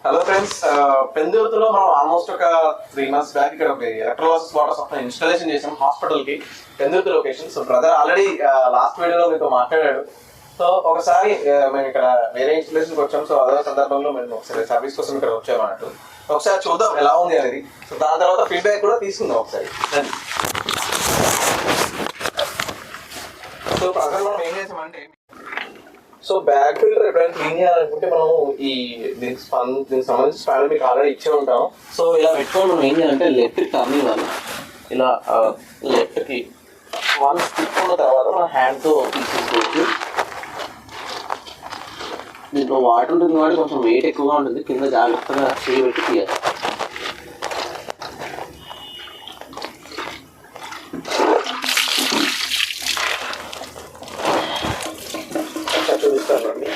Hello friends, పెందుర్తిలో మనం almost ఒక 3 months back ఇక్కడ ఒక ఎలక్ట్రోలైసిస్ వాటర్ సప్లై ఇన్స్టాలేషన్ చేసాం హాస్పిటల్ కి, Pendurthi location. So brother already last వీడియోలో మీతో మాట్లాడాడు. సో ఒకసారి మేము ఇక్కడ వేరే ఇన్స్టాలేషన్కి వచ్చాం. సో అదే సందర్భంలో మేము ఒకసారి సర్వీస్ కోసం ఇక్కడ వచ్చాము అన్నట్టు. ఒకసారి చూద్దాం ఎలా ఉంది అనేది. సో దాని తర్వాత ఫీడ్బ్యాక్ కూడా తీసుకుందాం ఒకసారి. సో ప్రజెంట్ మనం ఏం చేసామంటే, సో బ్యాక్ ఫిల్టర్ ఎప్పుడైనా క్లీన్ చేయాలనుకుంటే మనం దీనికి సంబంధించిన స్పానర్ మీకు ఆల్రెడీ ఇచ్చే ఉంటాం. సో ఇలా పెట్టుకొని మనం ఏం చేయాలంటే లెఫ్ట్ టర్న్ ఇవ్వాలి. ఇలా లెఫ్ట్కి 1 స్టిప్ ఉన్న తర్వాత మన హ్యాండ్తో తీసేసుకోవచ్చు. దీంట్లో వాటర్ ఉంటుంది కాబట్టి కొంచెం వెయిట్ ఎక్కువగా ఉంటుంది, కింద జాగ్రత్తగా చేయబెట్టి తీయాలి. చూపిస్తానండి.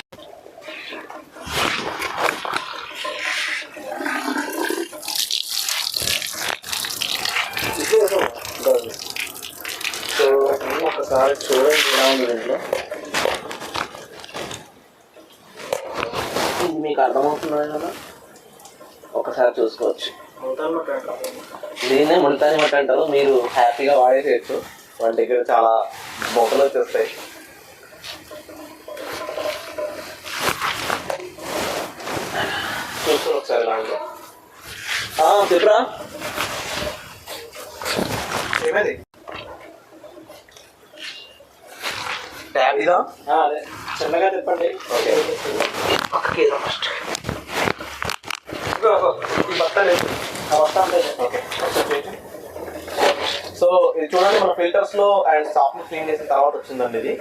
సో ఒకసారి చూడండి ఎలా ఉంది దీంట్లో. ఇది మీకు అర్థమవుతుంది కదా, ఒకసారి చూసుకోవచ్చు. దీన్నే ముల్తానీ మట్టి అంటారు. మీరు హ్యాపీగా వాడేసేయచ్చు. మన దగ్గర చాలా మొక్కలు వచ్చేస్తాయి. చూసుకోండి ఒకసారి దాంట్లో. చెప్పరా ఏమైంది? ట్యాబ్ ఇదా? అదే చిన్నగా చెప్పండి. ఓకే, ఫస్ట్ ఈ బట్ట లేదు, ఆ బట్ట అంతే. ఓకే, సో ఇది చూడండి, మన ఫిల్టర్స్ లో అండ్ సాఫ్ట్ క్లీన్ చేసిన తర్వాత వచ్చిందండి ఇది.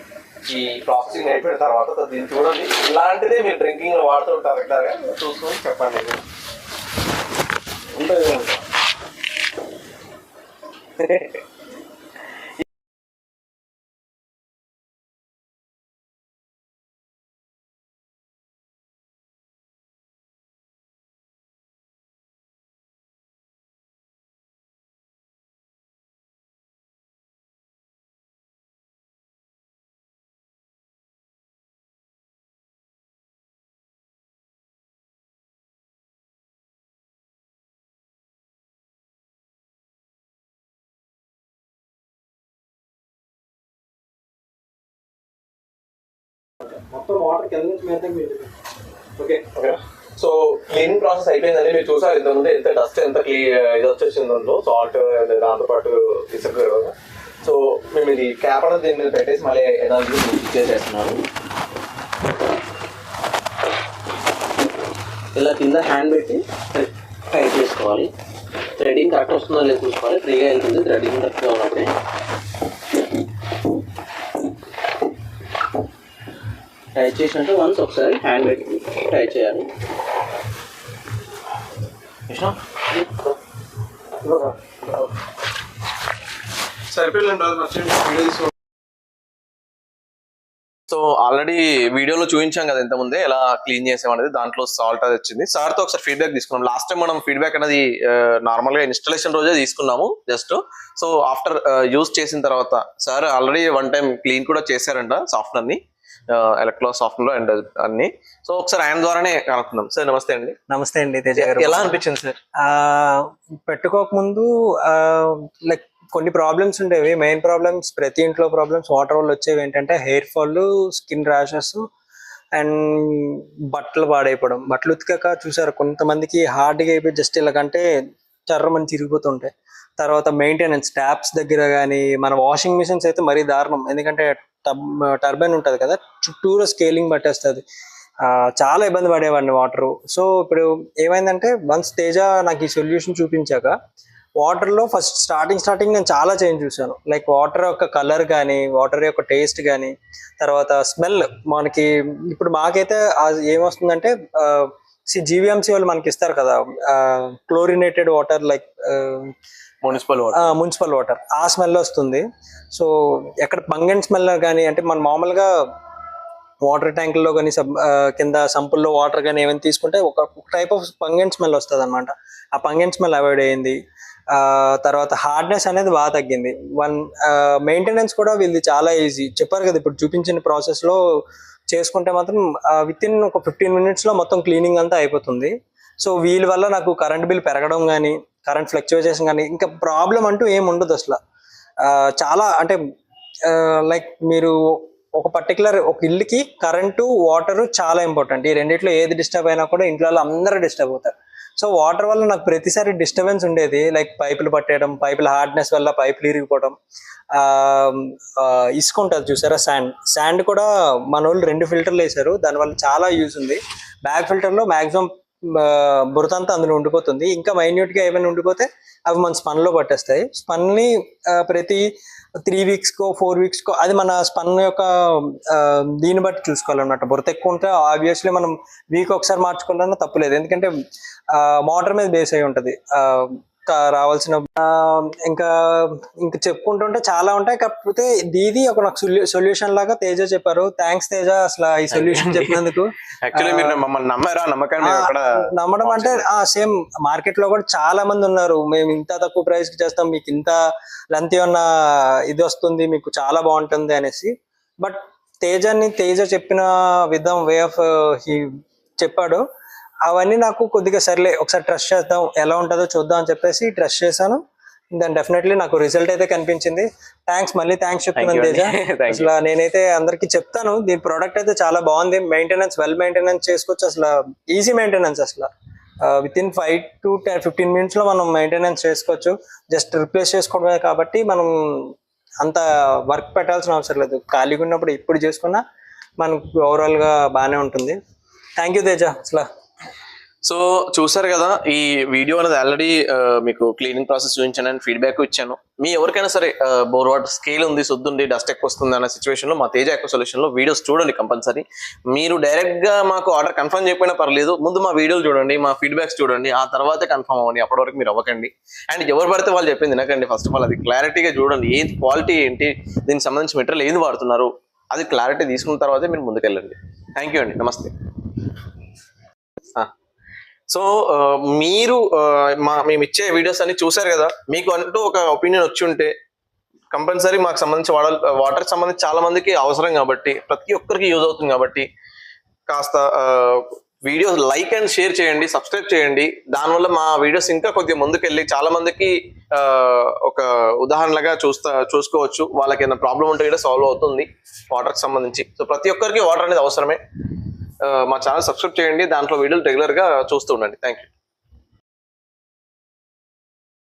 ఈ ప్రాసెసింగ్ అయిపోయిన తర్వాత దీన్ని చూడండి. ఇలాంటిదే మీరు డ్రింకింగ్ లో వాడుతూ ఉంటారు రెగ్యులర్గా. చూసుకొని చెప్పండి. ఉంటుంది మొత్తం వాటర్ కింద నుంచి మీద. Okay okay, so cleaning process అయిపోయిందండి. మీరు చూసారు ఇంతకుముందు ఎంత డస్ట్, ఎంత ఇది వచ్చేసింది అందులో, సాల్ట్ దాంతోపాటు ఇసుక. సో మేము ఇది క్యాప్ అనేది దీని మీద పెట్టేసి మళ్ళీ ఎనర్జీ ఇచ్చేసేస్తున్నాను. ఇలా కింద హ్యాండ్ పెట్టి టైట్ చేసుకోవాలి. థ్రెడింగ్ కరెక్ట్ వస్తుందో లేదు చూసుకోవాలి. ఫ్రీగా వెళ్తుంది థ్రెడింగ్ కరెక్ట్గా ఉన్నప్పుడే. టైట్ చేసినట్టు వన్స్ ఒకసారి హ్యాండ్ పెట్టి టైట్ చేయాలి. సో ఆల్రెడీ వీడియోలో చూపించాం కదా ఇంతకుముందే ఎలా క్లీన్ చేసామనేది. దాంట్లో సాల్ట్ అది వచ్చింది. సార్తో ఒకసారి ఫీడ్బ్యాక్ తీసుకున్నాం. లాస్ట్ టైం మనం ఫీడ్బ్యాక్ అనేది నార్మల్గా ఇన్స్టాలేషన్ రోజే తీసుకున్నాము జస్ట్. సో ఆఫ్టర్ యూజ్ చేసిన తర్వాత సార్ ఆల్రెడీ 1 time క్లీన్ కూడా చేశారంట సాఫ్ట్వేర్ని, ఎలక్ట్రో సాఫ్ట్వేర్ అండ్ అన్ని. సో ఒకసారి ఆయన ద్వారానే కనుక్కుందాం. సార్ నమస్తే అండి. నమస్తే అండి తేజ గారు. ఎలా అనిపించింది సార్? పెట్టుకోకముందు లైక్ కొన్ని ప్రాబ్లమ్స్ ఉండేవి. మెయిన్ ప్రాబ్లమ్స్, ప్రతి ఇంట్లో ప్రాబ్లమ్స్ వాటర్ వల్ల వచ్చేవి ఏంటంటే hair fall, skin rashes and బట్టలు పాడైపోవడం. బట్టలు ఉతికాక చూసారు కొంతమందికి హార్డ్గా అయిపోయి జస్ట్ ఇలాగంటే చర్రమని తిరిగిపోతుంటాయి. తర్వాత మెయింటెనెన్స్, ట్యాప్స్ దగ్గర కానీ, మన వాషింగ్ మిషన్స్ అయితే మరీ దారుణం. ఎందుకంటే టర్బైన్ ఉంటుంది కదా, చుట్టూరా స్కేలింగ్ పట్టేస్తుంది. చాలా ఇబ్బంది పడేవాడిని వాటర్. సో ఇప్పుడు ఏమైందంటే వన్స్ తేజ నాకు ఈ సొల్యూషన్ చూపించాక వాటర్లో ఫస్ట్ స్టార్టింగ్ నేను చాలా చేంజ్ చూసాను. లైక్ వాటర్ యొక్క కలర్ కానీ, వాటర్ యొక్క టేస్ట్ కానీ, తర్వాత స్మెల్. మనకి ఇప్పుడు మాకైతే ఏమొస్తుందంటే జీవీఎంసీ వాళ్ళు మనకి ఇస్తారు కదా chlorinated water, like municipal water, ఆ స్మెల్ వస్తుంది. సో ఎక్కడ పంగెంట్ స్మెల్ కానీ, అంటే మన మామూలుగా వాటర్ ట్యాంకుల్లో కానీ కింద సంపుల్లో వాటర్ కానీ ఏమైనా తీసుకుంటే ఒక టైప్ ఆఫ్ పంగెంట్ స్మెల్ వస్తుంది అనమాట. ఆ పంగెంట్ స్మెల్ అవాయిడ్ అయ్యింది. తర్వాత హార్డ్నెస్ అనేది బాగా తగ్గింది. మెయింటెనెన్స్ కూడా వీళ్ళది చాలా ఈజీ. చెప్పారు కదా ఇప్పుడు చూపించిన ప్రాసెస్లో చేసుకుంటే మాత్రం విత్ ఇన్ ఒక 15 minutes లో మొత్తం క్లీనింగ్ అంతా అయిపోతుంది. సో వీళ్ళ వల్ల నాకు కరెంట్ బిల్ పెరగడం కానీ కరెంట్ ఫ్లక్చువేషన్ కానీ ఇంకా ప్రాబ్లం అంటూ ఏమి ఉండదు అసలు. చాలా అంటే లైక్ మీరు ఒక పర్టికులర్ ఒక ఇల్లుకి కరెంటు వాటర్ చాలా ఇంపార్టెంట్. ఈ రెండిట్లో ఏది డిస్టర్బ్ అయినా కూడా ఇంట్లో అందరూ డిస్టర్బ్ అవుతారు. సో వాటర్ వల్ల నాకు ప్రతిసారి డిస్టర్బెన్స్ ఉండేది. లైక్ పైపులు పట్టేయడం, పైపుల హార్డ్నెస్ వల్ల పైపులు ఇరిగిపోవడం, ఇసుక ఉంటుంది చూసారా, శాండ్ కూడా మన వాళ్ళు 2 ఫిల్టర్లు వేశారు. దానివల్ల చాలా యూజ్ ఉంది. బ్యాక్ ఫిల్టర్లో మాక్సిమం బురదంతా అందులో ఉండిపోతుంది. ఇంకా మైన్యూట్గా ఏమైనా ఉండిపోతే అవి మన స్పన్లో పట్టేస్తాయి. స్పన్ని ప్రతి 3 వీక్స్కో 4 వీక్స్కో అది మన స్పన్ యొక్క దీన్ని బట్టి చూసుకోవాలన్నమాట. బురద ఎక్కువ ఉంటే ఆబ్వియస్లీ మనం వీక్ ఒకసారి మార్చుకోవాలన్నా తప్పులేదు, ఎందుకంటే మోటార్ మీద బేస్ అయి ఉంటుంది రావాల్సిన. ఇంకా ఇంకా చెప్పుకుంటుంటే చాలా ఉంటాయి, కాకపోతే ఇది ఒక నాకు సొల్యూషన్ లాగా తేజ చెప్పారు. థ్యాంక్స్ తేజ అసలు ఈ సొల్యూషన్ చెప్పినందుకు. నమ్మడం అంటే సేమ్ మార్కెట్ లో కూడా చాలా మంది ఉన్నారు, మేము ఇంత తక్కువ ప్రైస్ కి చేస్తాం, మీకు ఇంత లెంత్ ఉన్న ఇది వస్తుంది, మీకు చాలా బాగుంటుంది అనేసి. బట్ తేజ చెప్పిన విధం వే ఆఫ్ చెప్పాడు, అవన్నీ నాకు కొద్దిగా సర్లే ఒకసారి ట్రస్ట్ చేద్దాం, ఎలా ఉంటుందో చూద్దాం అని చెప్పేసి ట్రస్ట్ చేశాను. దాని డెఫినెట్లీ నాకు రిజల్ట్ అయితే కనిపించింది. మళ్ళీ థ్యాంక్స్ చెప్తున్నాను తేజ. అసలు నేనైతే అందరికి చెప్తాను, దీని ప్రోడక్ట్ అయితే చాలా బాగుంది. మెయింటెనెన్స్ వెల్ మెయింటెనెన్స్ చేసుకోవచ్చు, అసలు ఈజీ మెయింటెనెన్స్. అసలు విత్ ఇన్ 5 to 15 minutes లో మనం మెయింటెనెన్స్ చేసుకోవచ్చు. జస్ట్ రిప్లేస్ చేసుకోవడమే కాబట్టి మనం అంత వర్క్ పెట్టాల్సిన అవసరం లేదు. ఖాళీగా ఉన్నప్పుడు ఇప్పుడు చేసుకున్నా మనకు ఓవరాల్ గా బాగానే ఉంటుంది. Thank you Teja. అసలు సో చూసారు కదా, ఈ వీడియో అనేది ఆల్రెడీ మీకు క్లీనింగ్ ప్రాసెస్ చూపించాను అండ్ ఫీడ్బ్యాక్ ఇచ్చాను. మీ ఎవరికైనా సరే బోర్ వాటర్ స్కేల్ ఉంది, సొద్దుంది, డస్ట్ ఎక్కువ వస్తుంది అన్న సిచ్యువేషన్ లో మా తేజ ఎకో సొల్యూషన్ లో వీడియోస్ చూడండి కంపల్సరీ. మీరు డైరెక్ట్ గా మాకు ఆర్డర్ కన్ఫర్మ్ చేయకపోయినా పర్లేదు, ముందు మా వీడియోలు చూడండి, మా ఫీడ్బ్యాక్స్ చూడండి, ఆ తర్వాతే కన్ఫర్మ్ అవ్వండి. అప్పటి వరకు మీరు అవ్వకండి. అండ్ ఎవరు పడితే వాళ్ళు చెప్పింది వినకండి. ఫస్ట్ ఆఫ్ ఆల్ అది క్లారిటీగా చూడండి, ఏది క్వాలిటీ ఏంటి, దీనికి సంబంధించిన మెటీరియల్ ఏది వాడుతున్నారు, అది క్లారిటీ తీసుకున్న తర్వాతే మీరు ముందుకెళ్ళండి. థ్యాంక్ యూ అండి, నమస్తే. సో మీరు మేము ఇచ్చే వీడియోస్ అన్ని చూసారు కదా, మీకు అంటూ ఒక ఒపీనియన్ వచ్చి ఉంటే కంపల్సరీ మాకు సంబంధించి వాటర్ సంబంధించి చాలా మందికి అవసరం కాబట్టి, ప్రతి ఒక్కరికి యూజ్ అవుతుంది కాబట్టి కాస్త వీడియోస్ లైక్ అండ్ షేర్ చేయండి, సబ్స్క్రైబ్ చేయండి. దానివల్ల మా వీడియోస్ ఇంకా కొద్దిగా ముందుకెళ్ళి చాలా మందికి ఒక ఉదాహరణగా చూసుకోవచ్చు. వాళ్ళకి ఏదైనా ప్రాబ్లం ఉంటే కూడా సాల్వ్ అవుతుంది వాటర్కి సంబంధించి. సో ప్రతి ఒక్కరికి వాటర్ అనేది అవసరమే. మా ఛానల్ సబ్స్క్రైబ్ చేయండి, దాంట్లో వీడియోలు రెగ్యులర్గా చూస్తూ ఉండండి. Thank you.